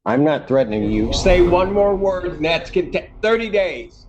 I'm not threatening you. Say one more word, and that's 30 days.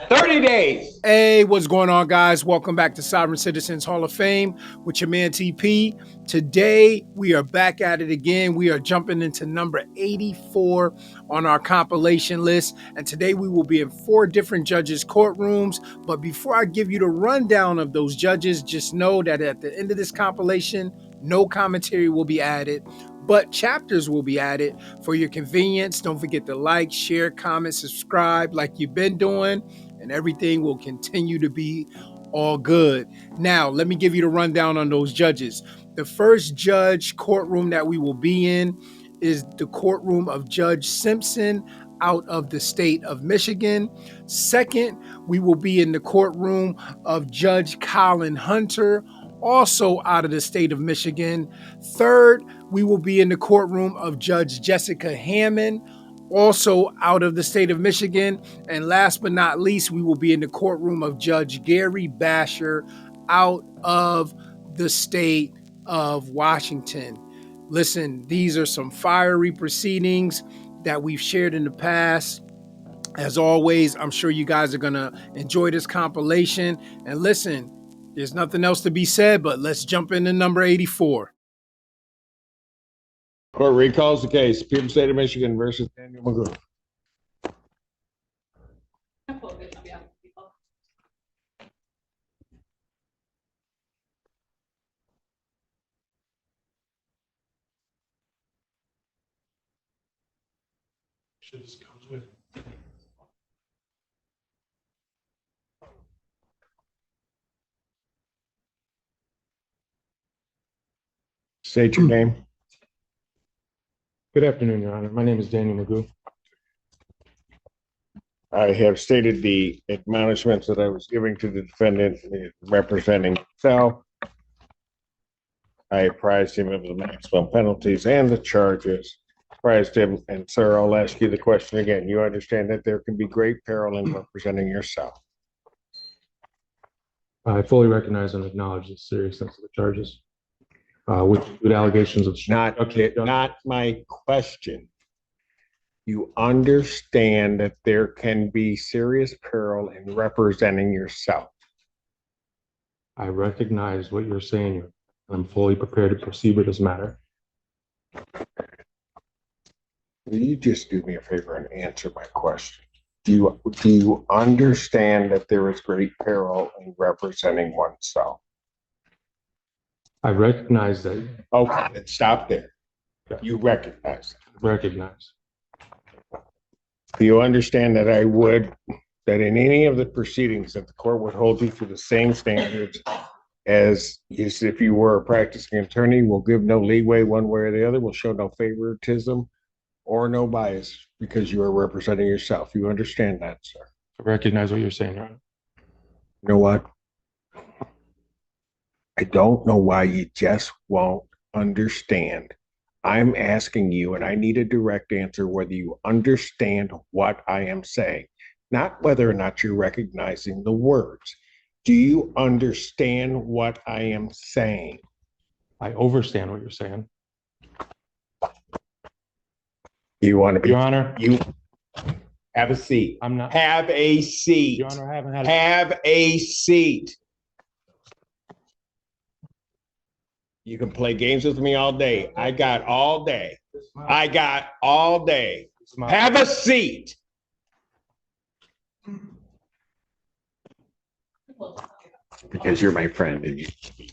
30 days. Hey, what's going on, guys? Welcome back to Sovereign Citizens Hall of Fame with your man TP. Today, we are back at it again. We are jumping into number 84 on our compilation list. And today, we will be in 4 different judges' courtrooms. But before I give you the rundown of those judges, just know that at the end of this compilation, no commentary will be added, but chapters will be added for your convenience. Don't forget to like, share, comment, subscribe like you've been doing, and everything will continue to be all good. Now, let me give you the rundown on those judges. The first judge courtroom that we will be in is the courtroom of Judge Simpson out of the state of Michigan. Second, we will be in the courtroom of Judge Colin Hunter, also out of the state of Michigan. Third, we will be in the courtroom of Judge Jessica Hammon, also out of the state of Michigan. And last but not least, we will be in the courtroom of Judge Gary Bashor out of the state of Washington. Listen, these are some fiery proceedings that we've shared in the past. As always, I'm sure you guys are going to enjoy this compilation. And listen, there's nothing else to be said, but let's jump into number 84. Court recalls the case. People, State of Michigan versus Daniel McGrew. State your name. Good afternoon, Your Honor. My name is Daniel McGrew. I have stated the admonishments that I was giving to the defendant representing himself. I apprised him of the maximum penalties and the charges. Apprised him, and sir, I'll ask you the question again. You understand that there can be great peril in representing yourself. I fully recognize and acknowledge the seriousness of the charges, which include allegations of Not my question. You understand that there can be serious peril in representing yourself. I recognize what you're saying. I'm fully prepared to proceed with this matter. Will you just do me a favor and answer my question? Do you understand that there is great peril in representing oneself? I recognize that. Okay, then stop there. You recognize that. Recognize. Do you understand that that in any of the proceedings that the court would hold you to the same standards as if you were a practicing attorney, will give no leeway one way or the other, will show no favoritism or no bias because you are representing yourself. You understand that, sir? I recognize what you're saying, Your Honor. You know what? I don't know why you just won't understand. I'm asking you, and I need a direct answer, whether you understand what I am saying, not whether or not you're recognizing the words. Do you understand what I am saying? I overstand what you're saying. You want to be, Your Honor. You have a seat. I'm not. Have a seat. Your Honor, I haven't had. Have a seat. You can play games with me all day. I got all day. I got all day. Have a seat. Because you're my friend and you speak.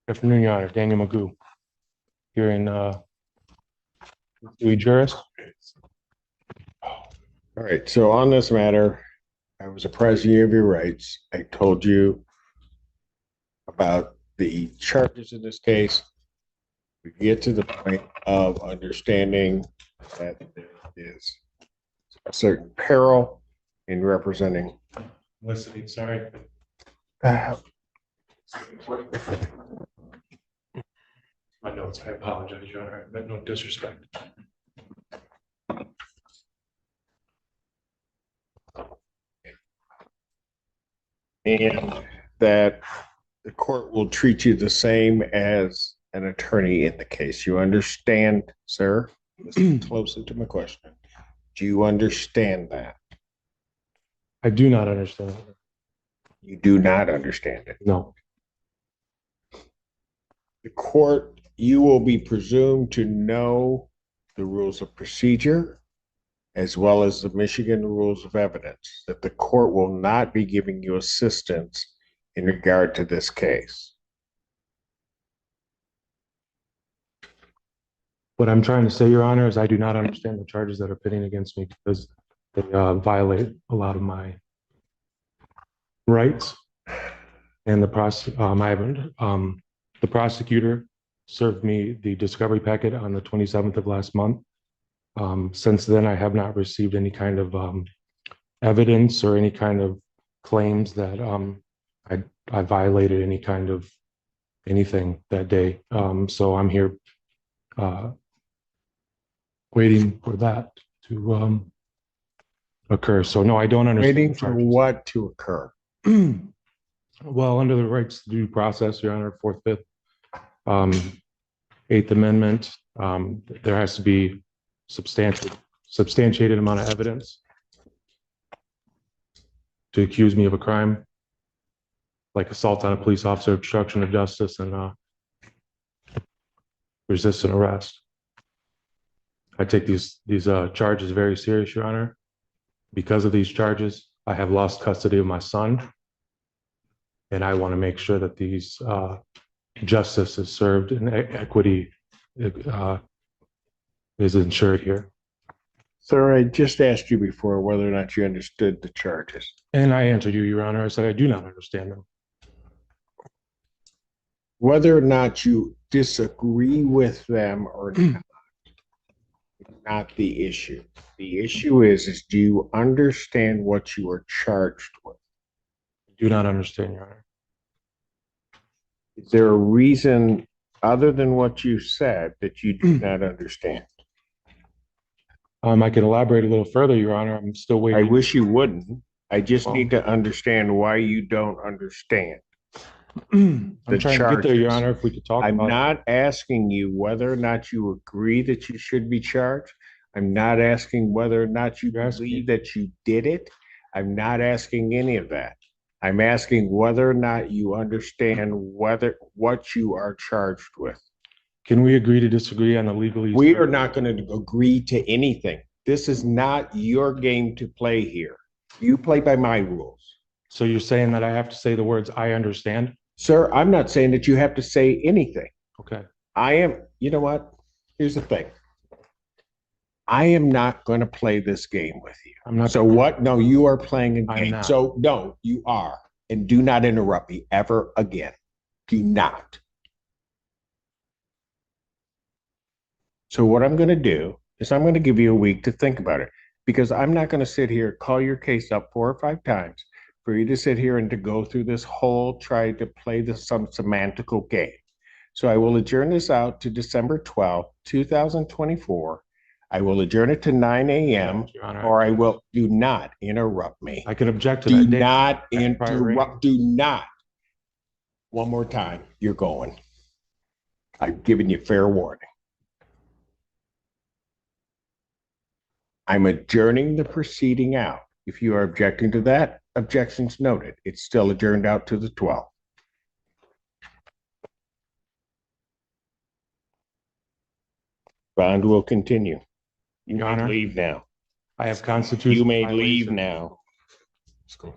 Good afternoon, Your Honor. Daniel McGrew. Here in Dewey Juris. All right. So on this matter, I was apprising you of your rights. I told you about the charges in this case. We get to the point of understanding that there is a certain peril in representing. Listening, sorry. My notes, I apologize, Your Honor. I meant no disrespect. and that the court will treat you the same as an attorney in the case. You understand, sir? Listen closely to my question. Do you understand that? I do not understand. You do not understand it. No. The court, you will be presumed to know the rules of procedure as well as the Michigan rules of evidence, that the court will not be giving you assistance in regard to this case. What I'm trying to say, Your Honor, is I do not understand the charges that are pitting against me because they violate a lot of my rights. And the prosecutor served me the discovery packet on the 27th of last month. Since then, I have not received any kind of evidence or any kind of claims that I violated any kind of anything that day. So I'm here waiting for that to occur. So no, I don't understand. Waiting for what to occur? Well, under the rights to due process, Your Honor, 4th, 5th, 8th Amendment, there has to be substantiated amount of evidence to accuse me of a crime, like assault on a police officer, obstruction of justice, and resisting arrest. I take these charges very serious, Your Honor. Because of these charges, I have lost custody of my son, and I want to make sure that these justice is served and equity is ensured here. Sir, I just asked you before whether or not you understood the charges. And I answered you, Your Honor. I said I do not understand them. Whether or not you disagree with them or not the issue. The issue is do you understand what you are charged with? I do not understand, Your Honor. Is there a reason other than what you said that you do not understand? I can elaborate a little further, Your Honor. I'm still waiting. I wish you wouldn't. I just need to understand why you don't understand. I'm trying to get there, Your Honor, if we could talk I'm about not asking you whether or not you agree that you should be charged. I'm not asking whether or not you believe that you did it. I'm not asking any of that. I'm asking whether or not you understand what you are charged with. Can we agree to disagree on the legally? We are not going to agree to anything. This is not your game to play here. You play by my rules. So you're saying that I have to say the words "I understand"? Sir, I'm not saying that you have to say anything. Okay. You know what? Here's the thing. I am not going to play this game with you. I'm not. So what? No, you are playing a I'm game. not. So no, you are. And do not interrupt me ever again. Do not. So what I'm going to do is I'm going to give you a week to think about it, because I'm not going to sit here, call your case up 4 or 5 times for you to sit here and to go through this whole, try to play some semantical game. So I will adjourn this out to December 12th, 2024. I will adjourn it to 9 a.m. or I will. Do not interrupt me. I can object to Do that. not interrupt. Do not. One more time. You're going. I've given you fair warning. I'm adjourning the proceeding out. If you are objecting to that, objections noted. It's still adjourned out to the 12th. Bond will continue. You Your may Honor, leave now. I have constitutional. You may violation. leave now. Let's go.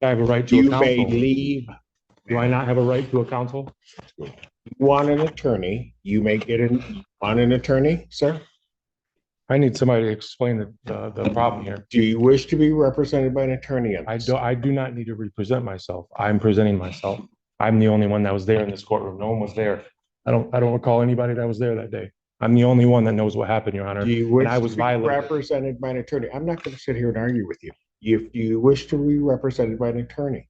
I have a right to You a counsel. may leave. Do I not have a right to a counsel? You want an attorney? You may get on an attorney, sir? I need somebody to explain the problem here. Do you wish to be represented by an attorney? I do not need to represent myself. I'm presenting myself. I'm the only one that was there in this courtroom. No one was there. I don't recall anybody that was there that day. I'm the only one that knows what happened, Your Honor. Do you wish I was to be violated. represented by an attorney? I'm not going to sit here and argue with you. If you wish to be represented by an attorney,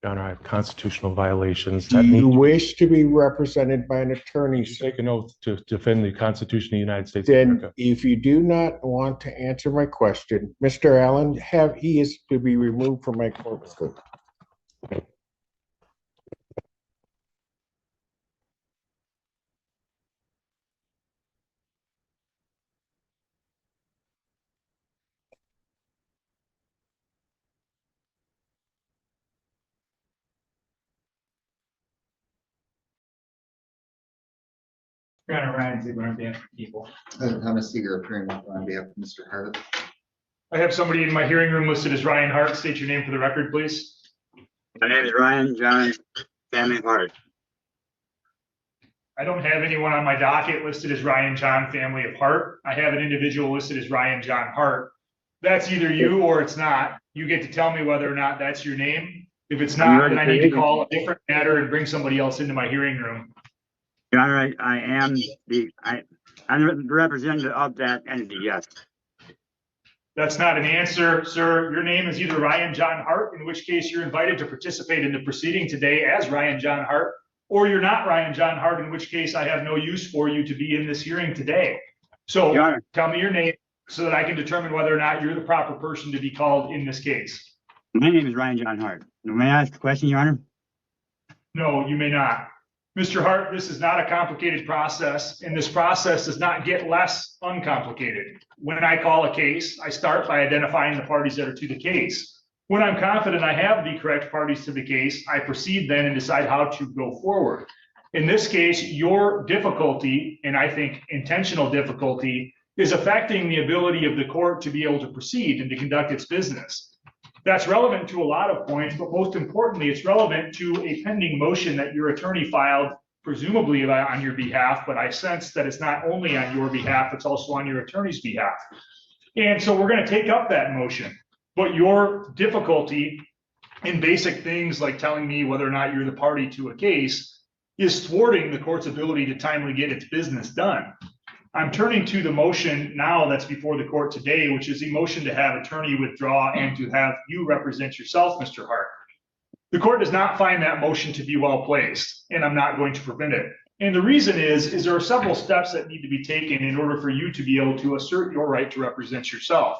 Your Honor, I have constitutional violations Do that need you to wish to be represented by an attorney, sir? take an oath to defend the Constitution of the United States of Then America. if you do not want to answer my question, Mr. Allen, he is to be removed from my courtroom. Your Honor, Ryan Ziegler on behalf of the people. Thomas Seeger appearing on behalf of Mr. Hart. I have somebody in my hearing room listed as Ryan Hart. State your name for the record, please. My name is Ryan John Family Hart. I don't have anyone on my docket listed as Ryan John Family of Hart. I have an individual listed as Ryan John Hart. That's either you or it's not. You get to tell me whether or not that's your name. If it's not, then I need to call a different matter and bring somebody else into my hearing room. Your Honor, I'm the representative of that entity, yes. That's not an answer, sir. Your name is either Ryan John Hart, in which case you're invited to participate in the proceeding today as Ryan John Hart, or you're not Ryan John Hart, in which case I have no use for you to be in this hearing today. So Your Honor, tell me your name so that I can determine whether or not you're the proper person to be called in this case. my name is Ryan John Hart. May I ask a question, Your Honor? No, you may not. Mr. Hart, this is not a complicated process, and this process does not get less uncomplicated. When I call a case, I start by identifying the parties that are to the case. When I'm confident I have the correct parties to the case, I proceed then and decide how to go forward. In this case, your difficulty, and I think intentional difficulty, is affecting the ability of the court to be able to proceed and to conduct its business. That's relevant to a lot of points, but most importantly, it's relevant to a pending motion that your attorney filed, presumably on your behalf, but I sense that it's not only on your behalf, it's also on your attorney's behalf. And so we're going to take up that motion. But your difficulty in basic things like telling me whether or not you're the party to a case is thwarting the court's ability to timely get its business done. I'm turning to the motion now that's before the court today, which is a motion to have attorney withdraw and to have you represent yourself, Mr. Hart. The court does not find that motion to be well placed, and I'm not going to prevent it. And the reason is there are several steps that need to be taken in order for you to be able to assert your right to represent yourself.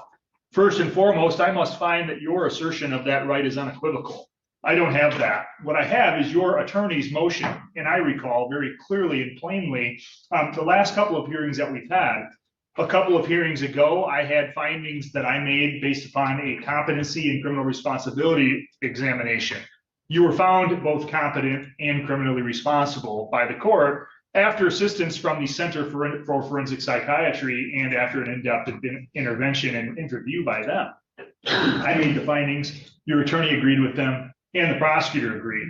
First and foremost, I must find that your assertion of that right is unequivocal. I don't have that. What I have is your attorney's motion. And I recall very clearly and plainly the last couple of hearings that we've had. A couple of hearings ago, I had findings that I made based upon a competency and criminal responsibility examination. You were found both competent and criminally responsible by the court after assistance from the Center for Forensic Psychiatry and after an in-depth intervention and interview by them. I made the findings, your attorney agreed with them, and the prosecutor agreed.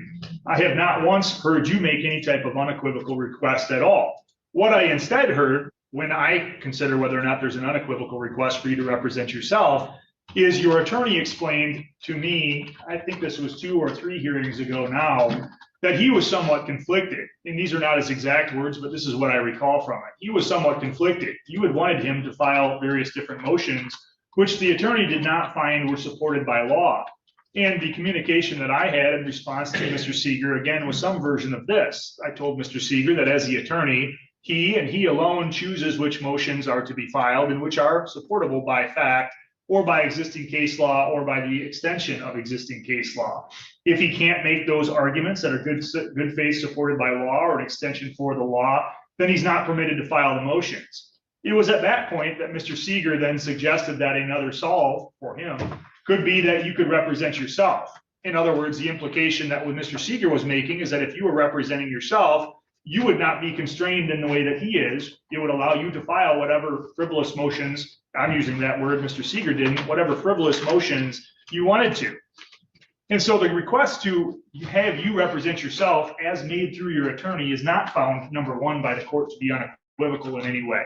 I have not once heard you make any type of unequivocal request at all. What I instead heard when I consider whether or not there's an unequivocal request for you to represent yourself is your attorney explained to me, I think this was 2 or 3 hearings ago now, that he was somewhat conflicted. And these are not his exact words, but this is what I recall from it. He was somewhat conflicted. You had wanted him to file various different motions, which the attorney did not find were supported by law. And the communication that I had in response to Mr. Seeger, again, was some version of this. I told Mr. Seeger that as the attorney, he and he alone chooses which motions are to be filed and which are supportable by fact or by existing case law or by the extension of existing case law. If he can't make those arguments that are good faith supported by law or an extension for the law, then he's not permitted to file the motions. It was at that point that Mr. Seeger then suggested that another solve for him could be that you could represent yourself. In other words, the implication that what Mr. Seeger was making is that if you were representing yourself, you would not be constrained in the way that he is. It would allow you to file whatever frivolous motions, I'm using that word, Mr. Seeger didn't, whatever frivolous motions you wanted to. And so the request to have you represent yourself as made through your attorney is not found, number one, by the court to be unequivocal in any way.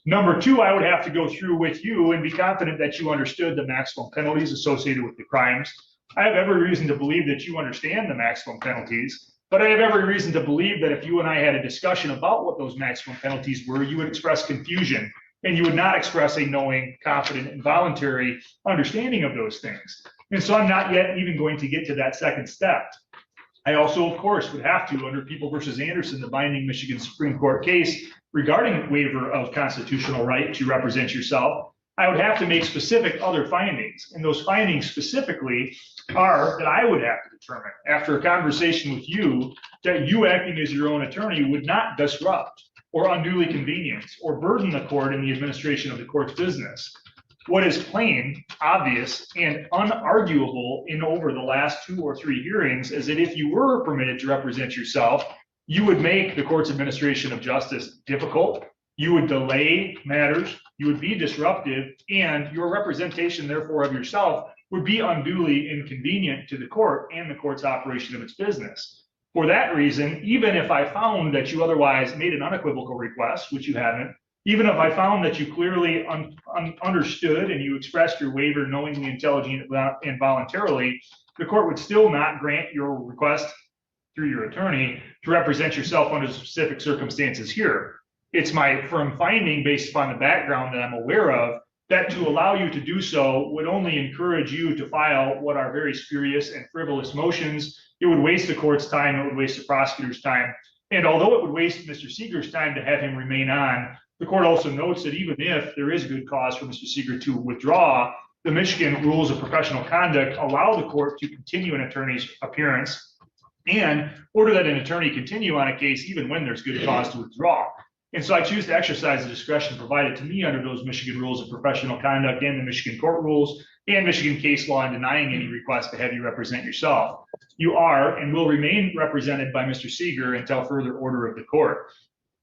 Number two, I would have to go through with you and be confident that you understood the maximum penalties associated with the crimes. I have every reason to believe that you understand the maximum penalties, but I have every reason to believe that if you and I had a discussion about what those maximum penalties were, you would express confusion and you would not express a knowing, confident, and voluntary understanding of those things. And so I'm not yet even going to get to that second step. I also, of course, would have to, under People versus Anderson, the binding Michigan Supreme Court case regarding waiver of constitutional right to represent yourself, I would have to make specific other findings. And those findings specifically are that I would have to determine, after a conversation with you, that you acting as your own attorney would not disrupt or unduly convenience or burden the court in the administration of the court's business. What is plain, obvious, and unarguable in over the last 2 or 3 hearings is that if you were permitted to represent yourself, you would make the court's administration of justice difficult, you would delay matters, you would be disruptive, and your representation, therefore, of yourself would be unduly inconvenient to the court and the court's operation of its business. For that reason, even if I found that you otherwise made an unequivocal request, which you haven't, even if I found that you clearly understood and you expressed your waiver knowingly, intelligently, and voluntarily, the court would still not grant your request through your attorney to represent yourself under specific circumstances here. It's my firm finding, based upon the background that I'm aware of, that to allow you to do so would only encourage you to file what are very spurious and frivolous motions. It would waste the court's time, it would waste the prosecutor's time. And although it would waste Mr. Seeger's time to have him remain on, the court also notes that even if there is good cause for Mr. Seeger to withdraw, the Michigan rules of professional conduct allow the court to continue an attorney's appearance and order that an attorney continue on a case even when there's good cause to withdraw. And so I choose to exercise the discretion provided to me under those Michigan rules of professional conduct and the Michigan court rules and Michigan case law in denying any request to have you represent yourself. You are and will remain represented by Mr. Seeger until further order of the court.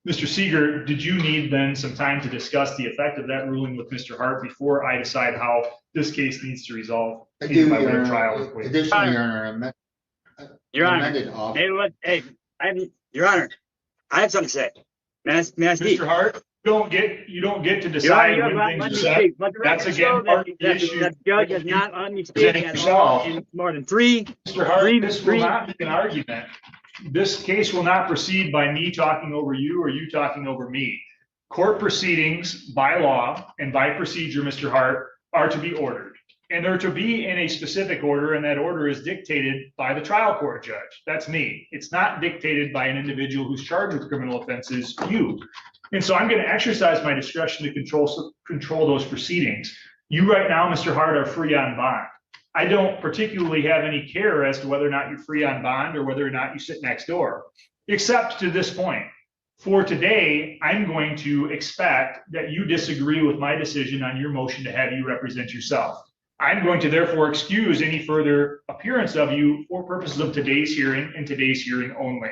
Mr. Seeger, did you need then some time to discuss the effect of that ruling with Mr. Hart before I decide how this case needs to resolve? I do, by way Your of trial. Honor. Additionally, Your Honor, Your Honor, amended offer. Your Honor, I have something to say. May I speak? Mr. Hart, you don't get to Your decide Honor, when let things me are set. speak. Let the That's record again show part of the that issue. the judge has not let me speak Presenting at yourself. all in more than three. Mr. Hart, this will not be an argument. This case will not proceed by me talking over you or you talking over me. Court proceedings by law and by procedure, Mr. Hart, are to be ordered. And they're to be in a specific order, and that order is dictated by the trial court judge. That's me. It's not dictated by an individual who's charged with criminal offenses, you. And so I'm going to exercise my discretion to control those proceedings. You right now, Mr. Hart, are free on bond. I don't particularly have any care as to whether or not you're free on bond or whether or not you sit next door, except to this point. For today, I'm going to expect that you disagree with my decision on your motion to have you represent yourself. I'm going to therefore excuse any further appearance of you for purposes of today's hearing and today's hearing only.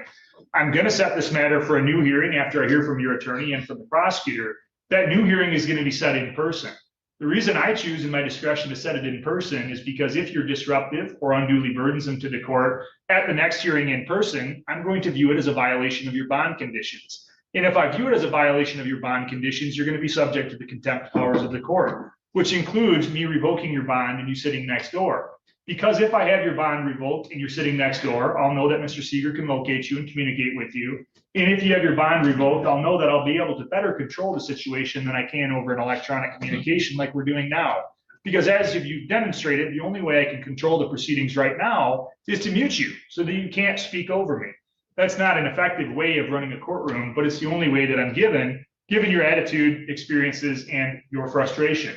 I'm going to set this matter for a new hearing after I hear from your attorney and from the prosecutor. That new hearing is going to be set in person. The reason I choose in my discretion to set it in person is because if you're disruptive or unduly burdensome to the court at the next hearing in person, I'm going to view it as a violation of your bond conditions. And if I view it as a violation of your bond conditions, you're going to be subject to the contempt powers of the court, which includes me revoking your bond and you sitting next door. Because if I have your bond revoked and you're sitting next door, I'll know that Mr. Seeger can locate you and communicate with you. And if you have your bond revoked, I'll know that I'll be able to better control the situation than I can over an electronic communication like we're doing now. Because as you've demonstrated, the only way I can control the proceedings right now is to mute you so that you can't speak over me. That's not an effective way of running a courtroom, but it's the only way that I'm given your attitude, experiences, and your frustration.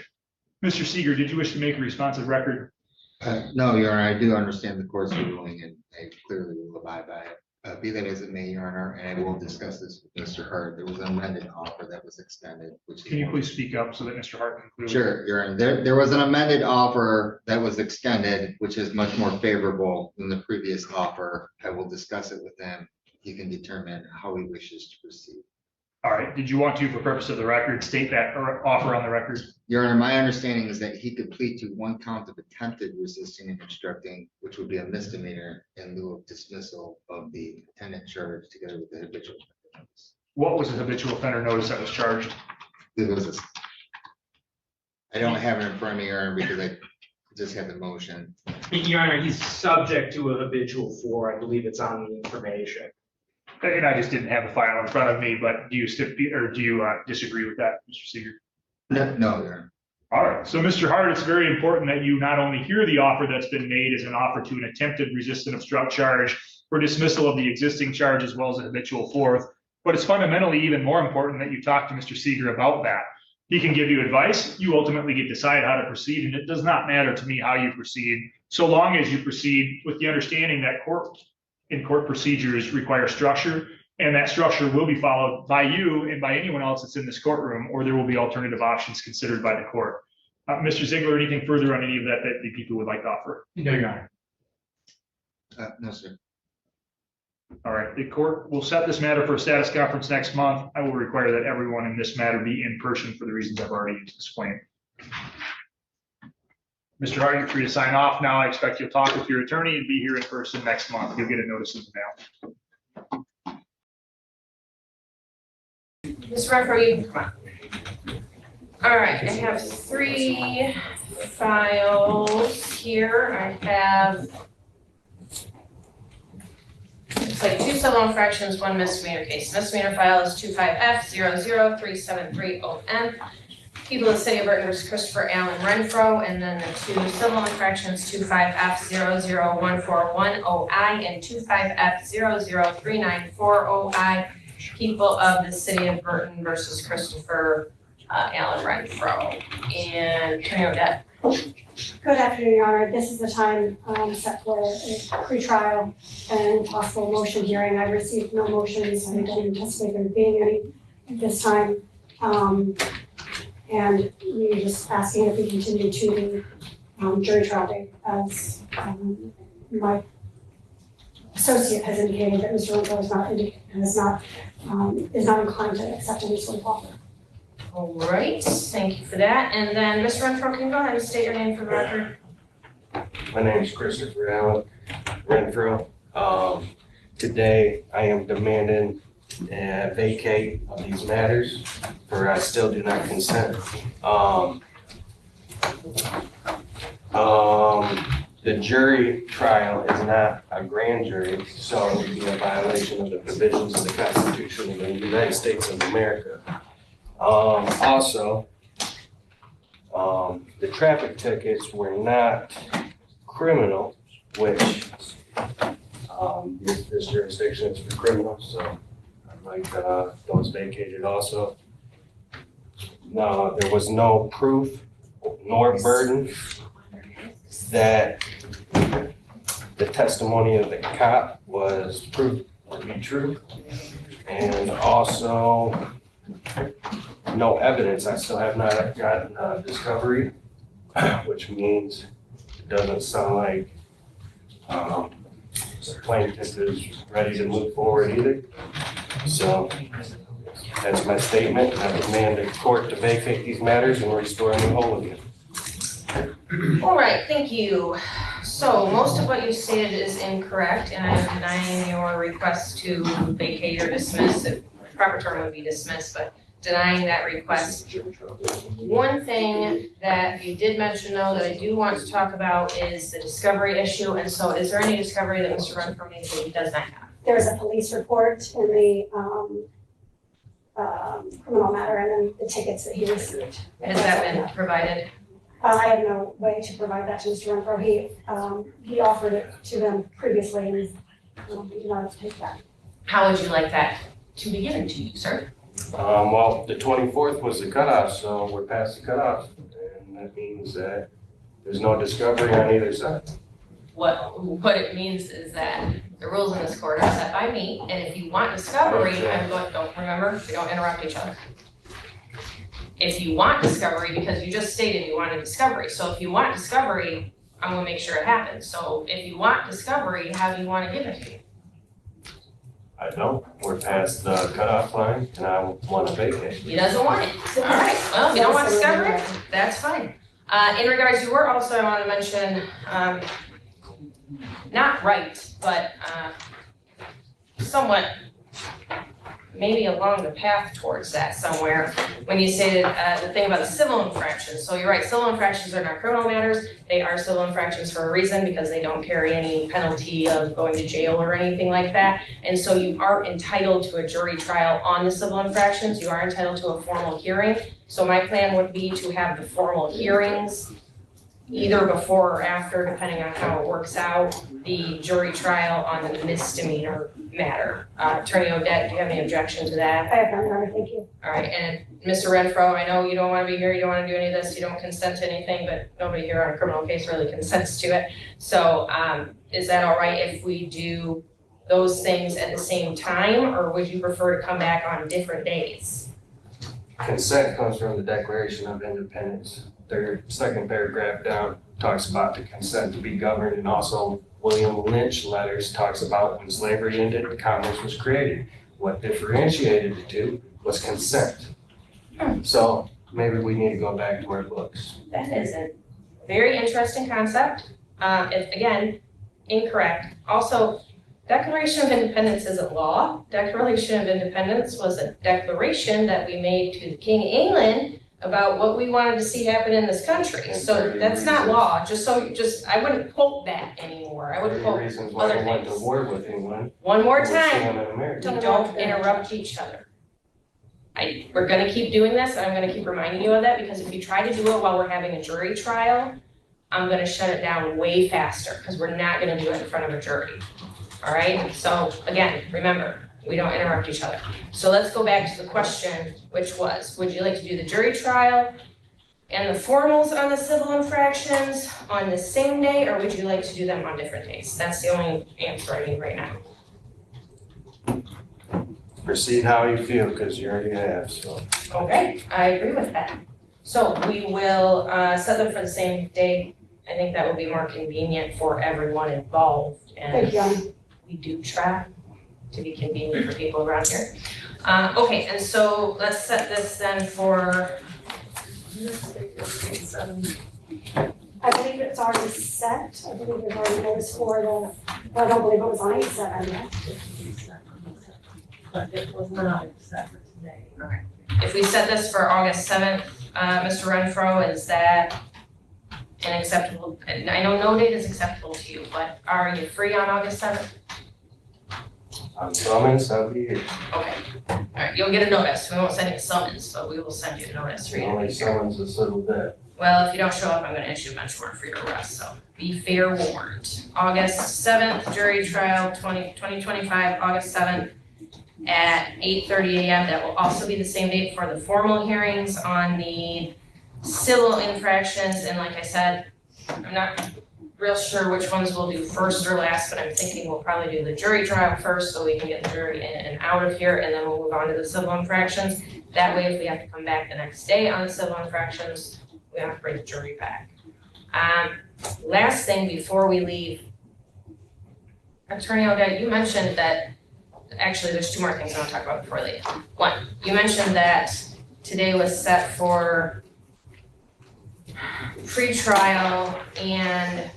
Mr. Seeger, did you wish to make a responsive record? No, Your Honor, I do understand the court's ruling and I clearly will abide by it. Be that as it may, Your Honor, and I will discuss this with Mr. Hart. There was an amended offer that was extended. Can you please speak up so that Mr. Hart can clearly? Sure, Your Honor. There was an amended offer that was extended, which is much more favorable than the previous offer. I will discuss it with him. He can determine how he wishes to proceed. All right. Did you want to, for purpose of the record, state that offer on the record? Your Honor, my understanding is that he could plead to one count of attempted resisting and obstructing, which would be a misdemeanor in lieu of dismissal of the attendant charge together with the habitual offender notice. What was the habitual offender notice that was charged? It was I don't have it in front of me, Your Honor, because I just had the motion. Your Honor, he's subject to a habitual 4. I believe it's on the information. And I just didn't have the file in front of me, but do you disagree with that, Mr. Seeger? No, Your Honor. All right, so Mr. Hart, it's very important that you not only hear the offer that's been made as an offer to an attempted resist and obstruct charge for dismissal of the existing charge as well as a habitual fourth, but it's fundamentally even more important that you talk to Mr. Seeger about that. He can give you advice. You ultimately get to decide how to proceed, and it does not matter to me how you proceed, so long as you proceed with the understanding that court procedures require structure, and that structure will be followed by you and by anyone else that's in this courtroom, or there will be alternative options considered by the court. Mr. Ziegler, anything further on any of that the people would like to offer? No, Your Honor. No, sir. All right, the court will set this matter for a status conference next month. I will require that everyone in this matter be in person for the reasons I've already explained. Mr. Hart, you're free to sign off now. I expect you'll talk with your attorney and be here in person next month. You'll get a notice in the mail. Ms. Renfro, you can come on. All right, I have 3 files here. I have, looks like 2 civil infractions, 1 misdemeanor case. Misdemeanor file is 25F00373ON. People of the City of Burton versus Christopher Allen Renfro, and then the 2 civil infractions, 25F00141OI and 25F00394OI. People of the City of Burton versus Christopher Allen Renfro. And Attorney Odette. Good afternoon, Your Honor. This is the time set for a pretrial and possible motion hearing. I've received no motions. I don't anticipate there being any at this time. And we're just asking if we continue to the jury trial date, as my associate has indicated that Mr. Renfro is not inclined to accept any sort of offer. All right, thank you for that. And then Mr. Renfro, can you go ahead and state your name for the record? My name is Christopher Allen Renfro. Today I am demanding a vacate of these matters for I still do not consent. The jury trial is not a grand jury, so it would be a violation of the provisions of the Constitution of the United States of America. Also, the traffic tickets were not criminal, which this jurisdiction is for criminals, so I'd like those vacated also. No, there was no proof nor burden that the testimony of the cop was proved to be true, and also no evidence. I still have not gotten discovery, which means it doesn't sound like the plaintiff is ready to move forward either. So that's my statement. I demand the court to vacate these matters and restore a new whole again. All right, thank you. So most of what you stated is incorrect, and I'm denying your request to vacate or dismiss. The proper term would be dismiss, but denying that request. One thing that you did mention, though, that I do want to talk about is the discovery issue. And so is there any discovery that Mr. Renfro made that he does not have? There's a police report in the criminal matter, and then the tickets that he received. Has that been provided? I have no way to provide that to Mr. Renfro. He offered it to them previously, and we did not take that. How would you like that to be given to you, sir? Well, the 24th was the cutoff, so we're past the cutoff, and that means that there's no discovery on either side. What it means is that the rules in this court are set by me, and if you want discovery, don't remember, we don't interrupt each other. If you want discovery, because you just stated you wanted discovery, so if you want discovery, I'm gonna make sure it happens. So if you want discovery, how do you want to give it to you? I don't. We're past the cutoff line, and I want to vacate. He doesn't want it. All right, well, if you don't want discovery, that's fine. In regards to work, also I want to mention, not right, but somewhat maybe along the path towards that somewhere when you say the thing about the civil infractions. So you're right, civil infractions are not criminal matters. They are civil infractions for a reason because they don't carry any penalty of going to jail or anything like that. And so you aren't entitled to a jury trial on the civil infractions. You are entitled to a formal hearing. So my plan would be to have the formal hearings either before or after, depending on how it works out, the jury trial on the misdemeanor matter. Attorney Odette, do you have any objection to that? I have none, Your Honor, thank you. All right, and Mr. Renfro, I know you don't want to be here, you don't want to do any of this, you don't consent to anything, but nobody here on a criminal case really consents to it. So is that all right if we do those things at the same time, or would you prefer to come back on different days? Consent comes from the Declaration of Independence. Their second paragraph down talks about the consent to be governed, and also William Lynch letters talks about when slavery ended, commerce was created. What differentiated the two was consent. So maybe we need to go back to our books. That is a very interesting concept. If, again, incorrect. Also, Declaration of Independence isn't law. Declaration of Independence was a declaration that we made to the King of England about what we wanted to see happen in this country. So that's not law, I wouldn't quote that anymore. I would quote Reasons why other they went to things. war with England. One more We see time, them in America. we don't interrupt each other. We're gonna keep doing this, and I'm gonna keep reminding you of that, because if you try to do it while we're having a jury trial, I'm gonna shut it down way faster, because we're not gonna do it in front of a jury. All right, so again, remember, we don't interrupt each other. So let's go back to the question, which was, would you like to do the jury trial and the formals on the civil infractions on the same day, or would you like to do them on different days? That's the only answer I need right now. Proceed how you feel, because you already have, so. Okay, I agree with that. So we will set them for the same day. I think that will be more convenient for everyone involved, Thank and you, Your Honor. we do try to be convenient for people around here. Okay, and so let's set this then for. I believe it's already set. I believe there's already notice for the, I don't believe it was on 8/7 yet. But it was not set for today. If we set this for August 7th, Mr. Renfro, is that an acceptable, and I know no date is acceptable to you, but are you free on August 7th? I'm summons, I'll be here. Okay, all right, you'll get a notice. We won't send you a summons, but we will send you a notice for you to Only be here. summons a little bit. Well, if you don't show up, I'm gonna issue a bench warrant for your arrest, so be fair warned. August 7th, jury trial, 2025, August 7th at 8:30 a.m. That will also be the same date for the formal hearings on the civil infractions. And like I said, I'm not real sure which ones we'll do first or last, but I'm thinking we'll probably do the jury trial first so we can get the jury in and out of here, and then we'll move on to the civil infractions. That way, if we have to come back the next day on the civil infractions, we have to bring the jury back. Last thing before we leave, Attorney Odette, you mentioned that, actually, there's two more things I want to talk about before we leave. One, you mentioned that today was set for pre-trial and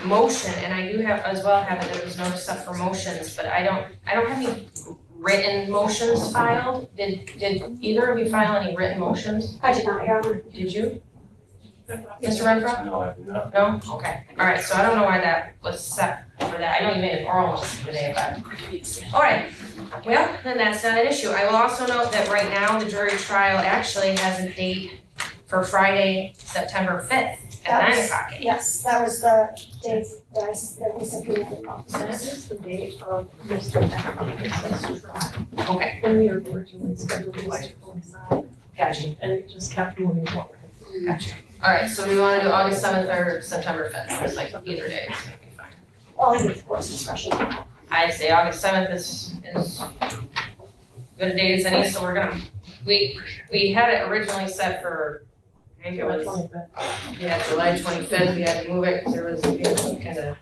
motion, and I do have as well have it, there was no stuff for motions, but I don't have any written motions filed. Did either of you file any written motions? I did not, Your Honor. Did you? Mr. Renfro? No, I do not. No? Okay, all right, so I don't know why that was set for that. I know you made an oral motion today, but, all right. Well, then that's not an issue. I will also note that right now, the jury trial actually has a date for Friday, September 5th at 9 o'clock. Yes, that was the date that we subpoenaed. This is the date of Mr. Becker's trial. Okay, When we originally scheduled it to coincide, gotcha, and it just kept moving forward. gotcha. All right, so we want to do August 7th or September 5th, it's like either day is gonna be fine. Well, I think of course discretion. I'd say August 7th is good a date as any, so we're gonna, we had it originally set for, I think it was, yeah, July 25th, we had to move it because there was some kind of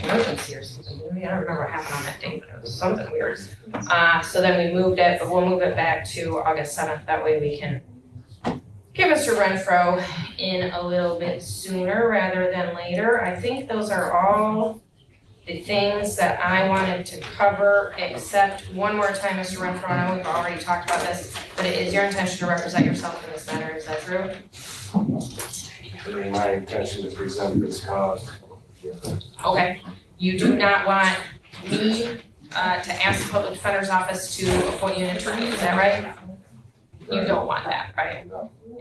emergency or something. I don't remember what happened on that date, but it was something weird. So then we moved it, but we'll move it back to August 7th, that way we can get Mr. Renfro in a little bit sooner rather than later. I think those are all the things that I wanted to cover, except one more time, Mr. Renfro, I know we've already talked about this, but it is your intention to represent yourself in this matter, is that true? I mean, my intention to present this cause. Okay, you do not want me to ask the public defender's office to appoint you an attorney, is that right? You don't want that, right?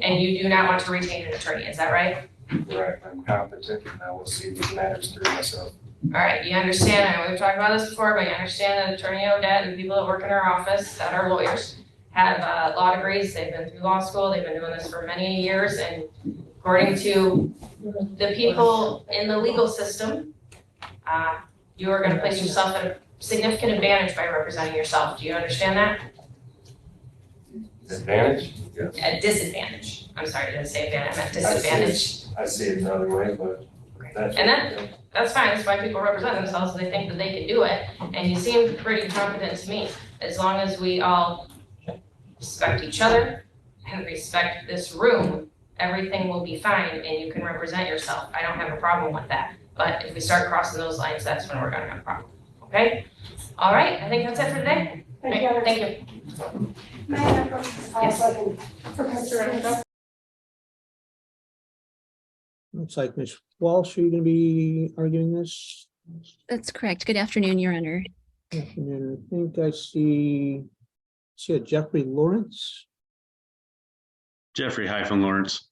And you do not want to retain an attorney, is that right? Right, I'm competent and I will see these matters through myself. All right, you understand, I know we've talked about this before, but you understand that Attorney Odette and people that work in our office that are lawyers have law degrees, they've been through law school, they've been doing this for many years, and according to the people in the legal system, you are gonna place yourself at a significant advantage by representing yourself. Do you understand that? Advantage? Yes. A disadvantage. I'm sorry, I didn't say advantage, I meant disadvantage. I see it another way, but that's. And that's fine, that's why people represent themselves, they think that they can do it, and you seem pretty competent to me. As long as we all respect each other and respect this room, everything will be fine and you can represent yourself. I don't have a problem with that. But if we start crossing those lines, that's when we're gonna have a problem, okay? All right, I think that's it for today. Thank you. Thank you. May I have a- Yes. for Mr. Renfro? Looks like Ms. Walsh, are you going to be arguing this? That's correct. Good afternoon, Your Honor. Afternoon. I think I see a Jeffrey Lawrence. Lawrence,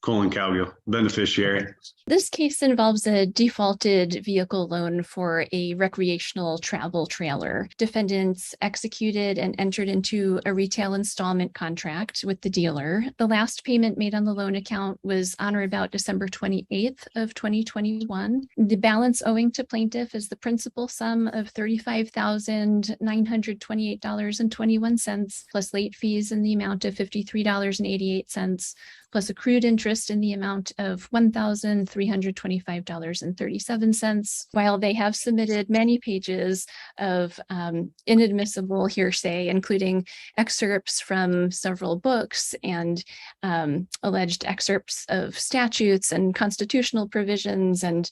Colin Cowgill, beneficiary. This case involves a defaulted vehicle loan for a recreational travel trailer. Defendants executed and entered into a retail installment contract with the dealer. The last payment made on the loan account was on or about December 28th of 2021. The balance owing to plaintiff is the principal sum of $35,928.21 plus late fees in the amount of $53.88 plus accrued interest in the amount of $1,325.37. While they have submitted many pages of inadmissible hearsay, including excerpts from several books and alleged excerpts of statutes and constitutional provisions and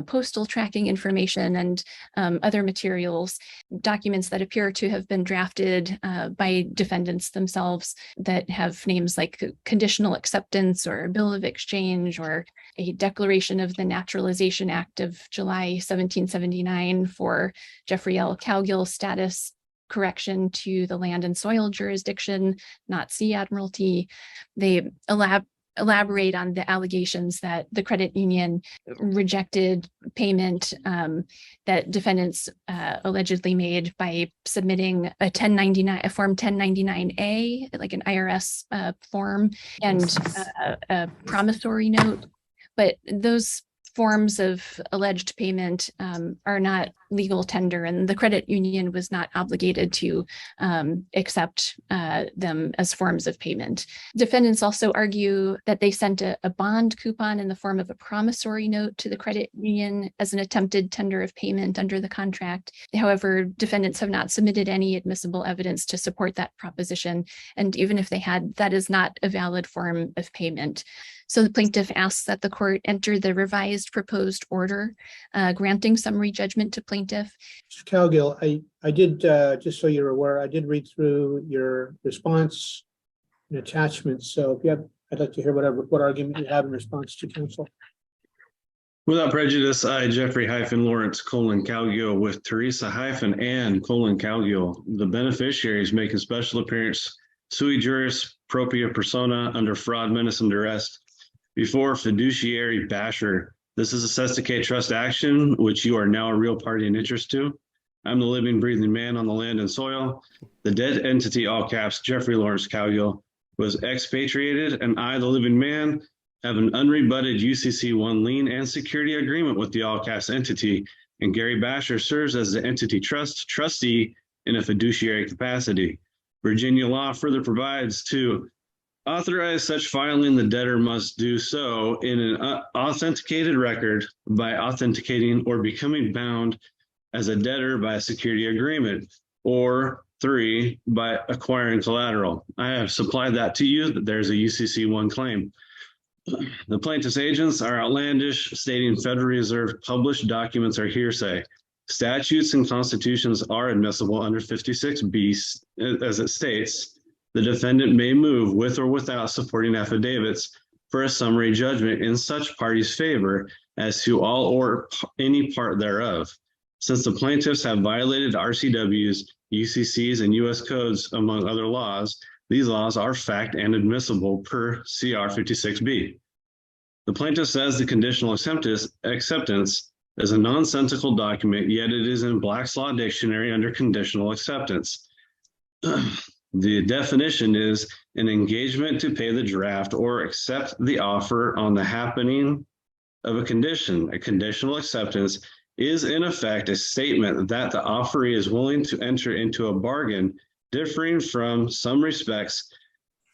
postal tracking information and other materials, documents that appear to have been drafted by defendants themselves that have names like conditional acceptance or a bill of exchange or a declaration of the Naturalization Act of July 1779 for Jeffrey L. Cowgill status correction to the land and soil jurisdiction, not sea admiralty. They elaborate on the allegations that the credit union rejected payment that defendants allegedly made by submitting a form 1099A, like an IRS form, and a promissory note. But those forms of alleged payment are not legal tender, and the credit union was not obligated to accept them as forms of payment. Defendants also argue that they sent a bond coupon in the form of a promissory note to the credit union as an attempted tender of payment under the contract. However, defendants have not submitted any admissible evidence to support that proposition, and even if they had, that is not a valid form of payment. So the plaintiff asks that the court enter the revised proposed order granting summary judgment to plaintiff. Mr. Cowgill, I did, just so you're aware, I did read through your response and attachments. So if you have, I'd like to hear what argument you have in response to counsel. Without prejudice, I, Jeffrey Lawrence, Colin Cowgill, with Teresa and Colin Cowgill, the beneficiaries, make a special appearance sui juris propria persona under fraud, menace, and duress before fiduciary Bashor. This is a Sesticate trust action, which you are now a real party in interest to. I'm the living, breathing man on the land and soil. The dead entity, all caps, Jeffrey Lawrence Cowgill, was expatriated, and I, the living man, have an unrebutted UCC-1 lien and security agreement with the all caps entity, and Gary Bashor serves as the entity trustee in a fiduciary capacity. Virginia law further provides to authorize such filing, the debtor must do so in an authenticated record by authenticating or becoming bound as a debtor by a security agreement, or 3, by acquiring collateral. I have supplied that to you, that there's a UCC-1 claim. The plaintiff's agents are outlandish, stating Federal Reserve published documents are hearsay. Statutes and constitutions are admissible under 56B, as it states, the defendant may move with or without supporting affidavits for a summary judgment in such party's favor as to all or any part thereof. Since the plaintiffs have violated RCWs, UCCs, and U.S. codes, among other laws, these laws are fact and admissible per CR 56B. The plaintiff says the conditional acceptance is a nonsensical document, yet it is in Black's Law Dictionary under conditional acceptance. The definition is an engagement to pay the draft or accept the offer on the happening of a condition. A conditional acceptance is in effect a statement that the offeree is willing to enter into a bargain differing from some respects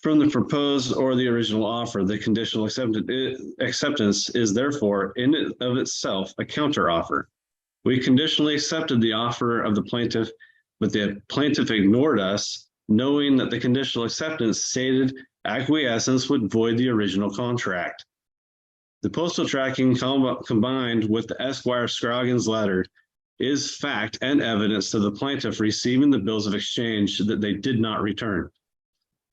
from the proposed or the original offer. The conditional acceptance is therefore in and of itself a counteroffer. We conditionally accepted the offer of the plaintiff, but the plaintiff ignored us, knowing that the conditional acceptance stated acquiescence would void the original contract. The postal tracking combined with the Esquire Scroggins letter is fact and evidence to the plaintiff receiving the bills of exchange that they did not return.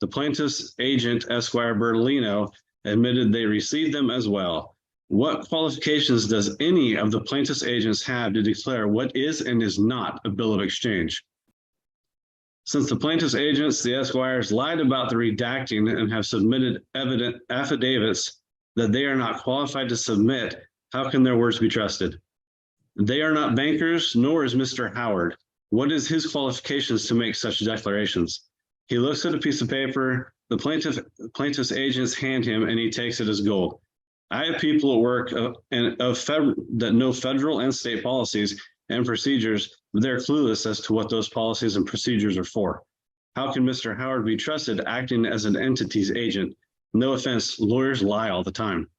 The plaintiff's agent, Esquire Bertolino, admitted they received them as well. What qualifications does any of the plaintiff's agents have to declare what is and is not a bill of exchange? Since the plaintiff's agents, the Esquires, lied about the redacting and have submitted evident affidavits that they are not qualified to submit, how can their words be trusted? They are not bankers, nor is Mr. Howard. What is his qualifications to make such declarations? He looks at a piece of paper, the plaintiff's agents hand him, and he takes it as gold. I have people at work that know federal and state policies and procedures, but they're clueless as to what those policies and procedures are for. How can Mr. Howard be trusted acting as an entity's agent? No offense, lawyers lie all the time.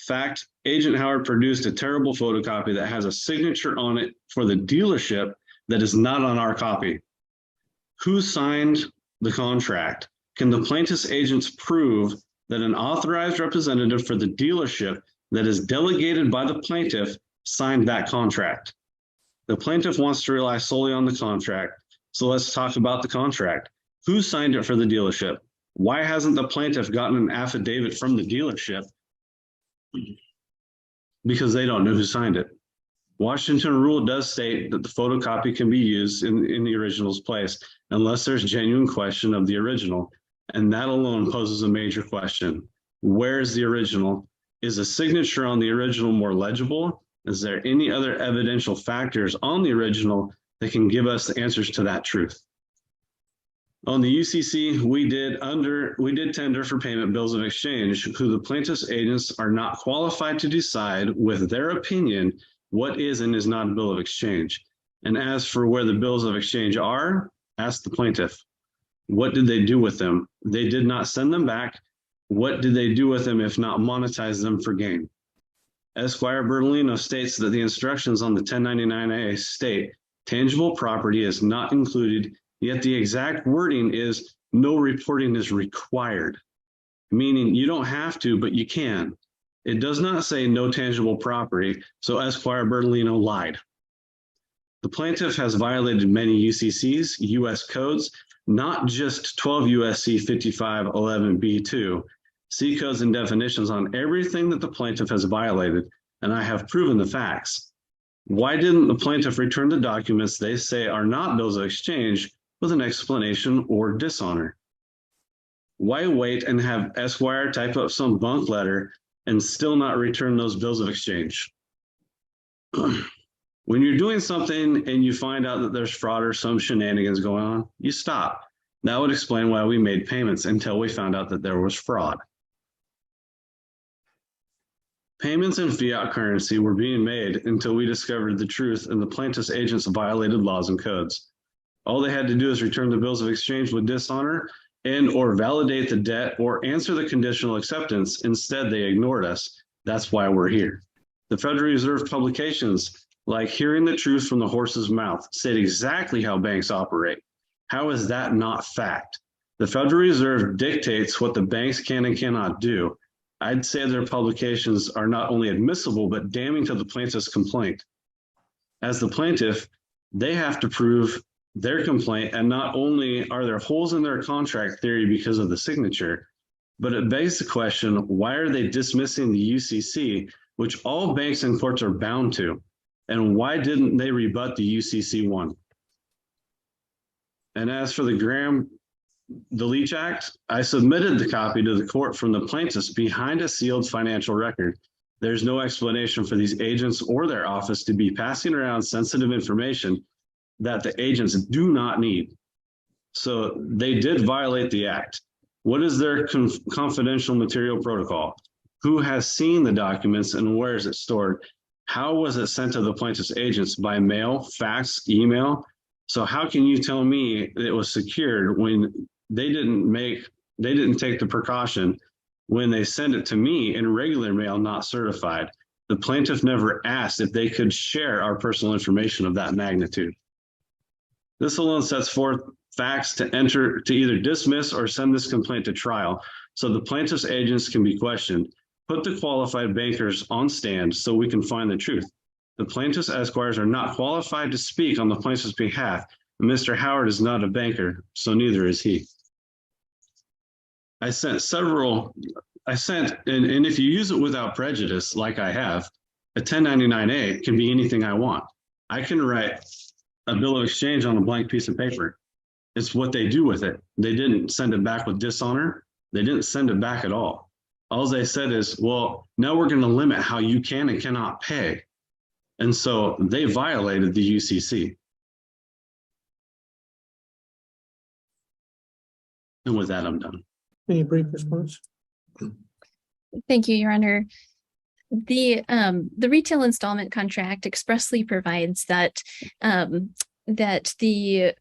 Fact, Agent Howard produced a terrible photocopy that has a signature on it for the dealership that is not on our copy. Who signed the contract? Can the plaintiff's agents prove that an authorized representative for the dealership that is delegated by the plaintiff signed that contract? The plaintiff wants to rely solely on the contract, so let's talk about the contract. Who signed it for the dealership? Why hasn't the plaintiff gotten an affidavit from the dealership? Because they don't know who signed it. Washington rule does state that the photocopy can be used in the original's place unless there's genuine question of the original, and that alone poses a major question. Where is the original? Is a signature on the original more legible? Is there any other evidential factors on the original that can give us the answers to that truth? On the UCC, we did tender for payment bills of exchange, who the plaintiff's agents are not qualified to decide with their opinion what is and is not a bill of exchange. And as for where the bills of exchange are, ask the plaintiff. What did they do with them? They did not send them back. What did they do with them if not monetize them for gain? Esquire Bertolino states that the instructions on the 1099A state tangible property is not included, yet the exact wording is no reporting is required, meaning you don't have to, but you can. It does not say no tangible property, so Esquire Bertolino lied. The plaintiff has violated many UCCs, U.S. codes, not just 12 U.S.C. 5511B2, C codes and definitions on everything that the plaintiff has violated, and I have proven the facts. Why didn't the plaintiff return the documents they say are not bills of exchange with an explanation or dishonor? Why wait and have Esquire type up some bunk letter and still not return those bills of exchange? When you're doing something and you find out that there's fraud or some shenanigans going on, you stop. That would explain why we made payments until we found out that there was fraud. Payments in fiat currency were being made until we discovered the truth and the plaintiff's agents violated laws and codes. All they had to do is return the bills of exchange with dishonor and or validate the debt or answer the conditional acceptance. Instead, they ignored us. That's why we're here. The Federal Reserve publications, like Hearing the Truth from the Horse's Mouth, state exactly how banks operate. How is that not fact? The Federal Reserve dictates what the banks can and cannot do. I'd say their publications are not only admissible, but damning to the plaintiff's complaint. As the plaintiff, they have to prove their complaint, and not only are there holes in their contract theory because of the signature, but it begs the question, why are they dismissing the UCC, which all banks and courts are bound to? And why didn't they rebut the UCC one? And as for the Leach Act, I submitted the copy to the court from the plaintiffs behind a sealed financial record. There's no explanation for these agents or their office to be passing around sensitive information that the agents do not need. So they did violate the act. What is their confidential material protocol? Who has seen the documents and where is it stored? How was it sent to the plaintiff's agents? By mail, fax, email? So how can you tell me it was secured when they didn't take the precaution when they send it to me in regular mail, not certified? The plaintiff never asked if they could share our personal information of that magnitude. This alone sets forth facts to either dismiss or send this complaint to trial, so the plaintiff's agents can be questioned. Put the qualified bankers on stand so we can find the truth. The plaintiff's esquires are not qualified to speak on the plaintiff's behalf. Mr. Howard is not a banker, so neither is he. And if you use it without prejudice, like I have, a 1099-A can be anything I want. I can write a bill of exchange on a blank piece of paper. It's what they do with it. They didn't send it back with dishonor. They didn't send it back at all. All they said is, well, now we're going to limit how you can and cannot pay. And so they violated the UCC. And with that, I'm done. Any brief response? Thank you, Your Honor. The retail installment contract expressly provides that the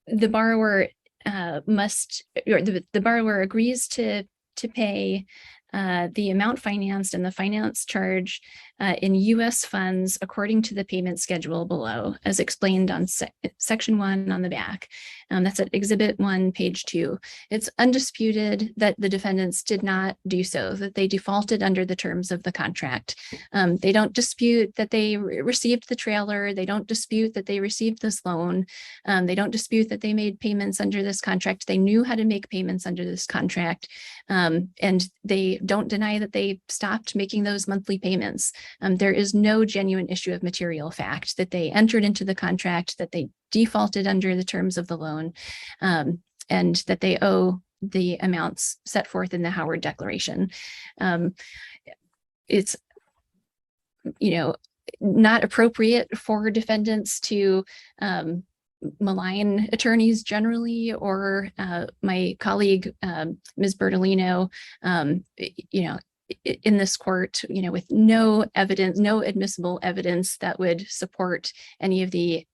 borrower the borrower agrees to pay the amount financed and the finance charge in U.S. funds according to the payment schedule below, as explained on section 1 on the back. That's at Exhibit 1, page 2. It's undisputed that the defendants did not do so, that they defaulted under the terms of the contract. They don't dispute that they received the trailer. They don't dispute that they received this loan. They don't dispute that they made payments under this contract. They knew how to make payments under this contract. And they don't deny that they stopped making those monthly payments. There is no genuine issue of material fact that they entered into the contract, that they defaulted under the terms of the loan, and that they owe the amounts set forth in the Howard Declaration. It's, not appropriate for defendants to malign attorneys generally, or my colleague, Ms. Bertolino, in this court, with no evidence, no admissible evidence that would support any of the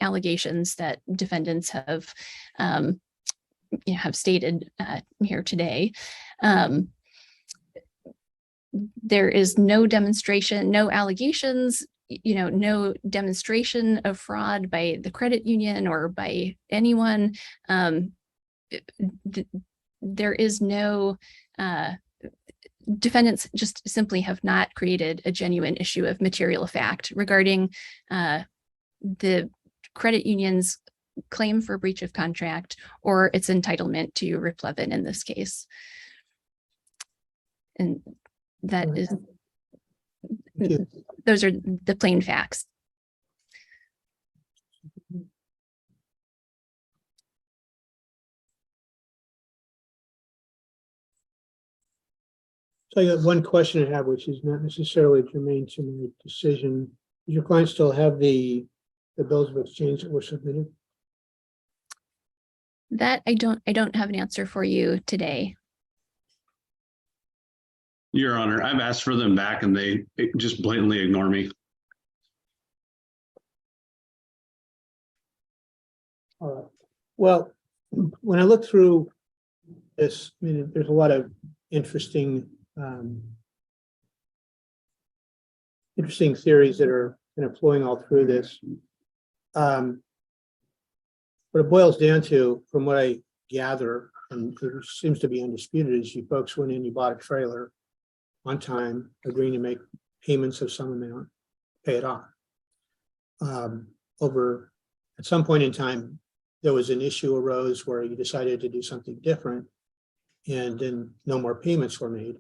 allegations that defendants have stated here today. There is no demonstration, no allegations, no demonstration of fraud by the credit union or by anyone. There is no, defendants just simply have not created a genuine issue of material fact regarding the credit union's claim for breach of contract or its entitlement to replevin in this case. And that is, those are the plain facts. So I got one question I have, which is not necessarily germane to my decision. Does your client still have the bills of exchange that were submitted? That I don't have an answer for you today. Your Honor, I've asked for them back and they just blatantly ignore me. All right. Well, when I look through this, I mean, there's a lot of interesting theories that are kind of flowing all through this. What it boils down to, from what I gather, and there seems to be undisputed, is you folks went in, you bought a trailer on time, agreeing to make payments of some amount, pay it off. over, at some point in time, there was an issue arose where you decided to do something different, and then no more payments were made.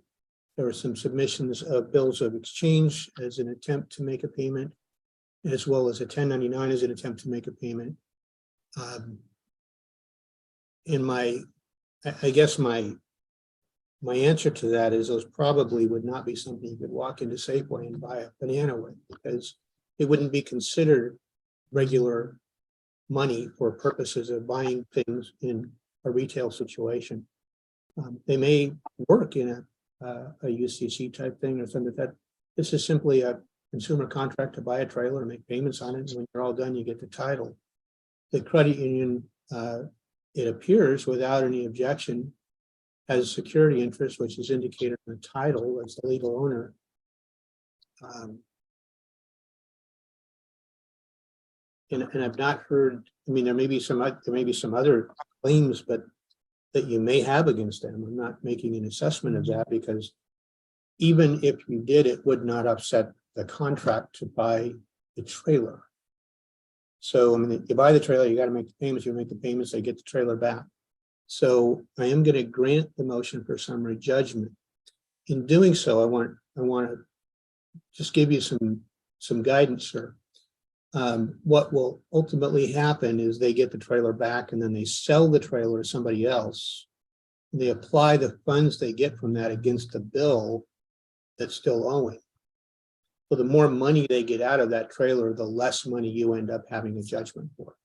There were some submissions of bills of exchange as an attempt to make a payment, as well as a 1099 as an attempt to make a payment. I guess my answer to that is those probably would not be something you could walk into Safeway and buy a banana with, because it wouldn't be considered regular money for purposes of buying things in a retail situation. They may work in a UCC type thing or something like that. This is simply a consumer contract to buy a trailer and make payments on it. And when you're all done, you get the title. The credit union, it appears without any objection, has a security interest, which is indicated in the title as the legal owner. And I've not heard, I mean, there may be some other claims, but that you may have against them. I'm not making an assessment of that, because even if you did, it would not upset the contract to buy the trailer. So, I mean, you buy the trailer, you got to make the payments, you make the payments, they get the trailer back. So I am going to grant the motion for summary judgment. In doing so, I want to just give you some guidance, sir. What will ultimately happen is they get the trailer back and then they sell the trailer to somebody else. They apply the funds they get from that against the bill that's still owing. So the more money they get out of that trailer, the less money you end up having a judgment for.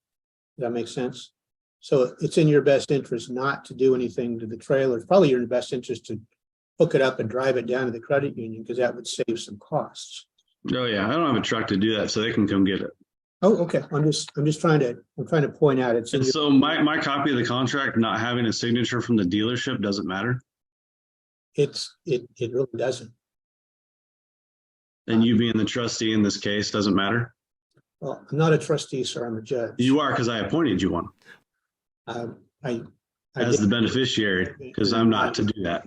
Does that make sense? So it's in your best interest not to do anything to the trailer. It's probably in your best interest to hook it up and drive it down to the credit union, because that would save some costs. Oh yeah, I don't have a truck to do that, so they can come get it. Oh, okay. I'm just trying to point out it's. And so my copy of the contract not having a signature from the dealership doesn't matter. It really doesn't. And you being the trustee in this case doesn't matter. Well, I'm not a trustee, sir. I'm a judge. You are, because I appointed you one as the beneficiary, because I'm not to do that.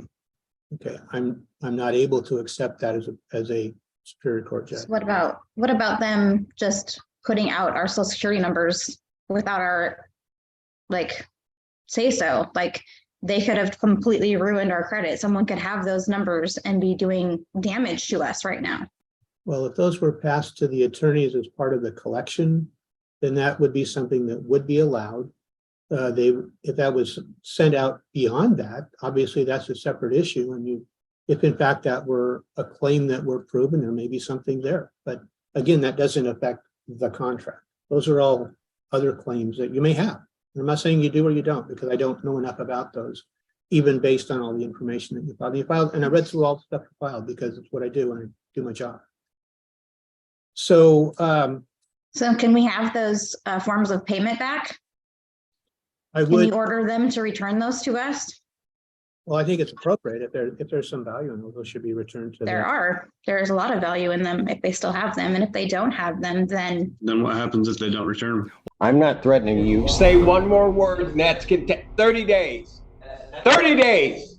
Okay, I'm not able to accept that as a Superior Court judge. So what about them just putting out our social security numbers without our say so? Like, they could have completely ruined our credit. Someone could have those numbers and be doing damage to us right now. Well, if those were passed to the attorneys as part of the collection, then that would be something that would be allowed. If that was sent out beyond that, obviously that's a separate issue. And if in fact that were a claim that were proven, there may be something there. But again, that doesn't affect the contract. Those are all other claims that you may have. And I'm not saying you do or you don't, because I don't know enough about those, even based on all the information that you filed. You filed, and I read through all the stuff you filed, because it's what I do when I do my job. So, so can we have those forms of payment back? Can we order them to return those to us? Well, I think it's appropriate. If there's some value in those should be returned to them. There's a lot of value in them if they still have them. And if they don't have them, then what happens if they don't return them? I'm not threatening you. Say one more word and that's 30 days. 30 days.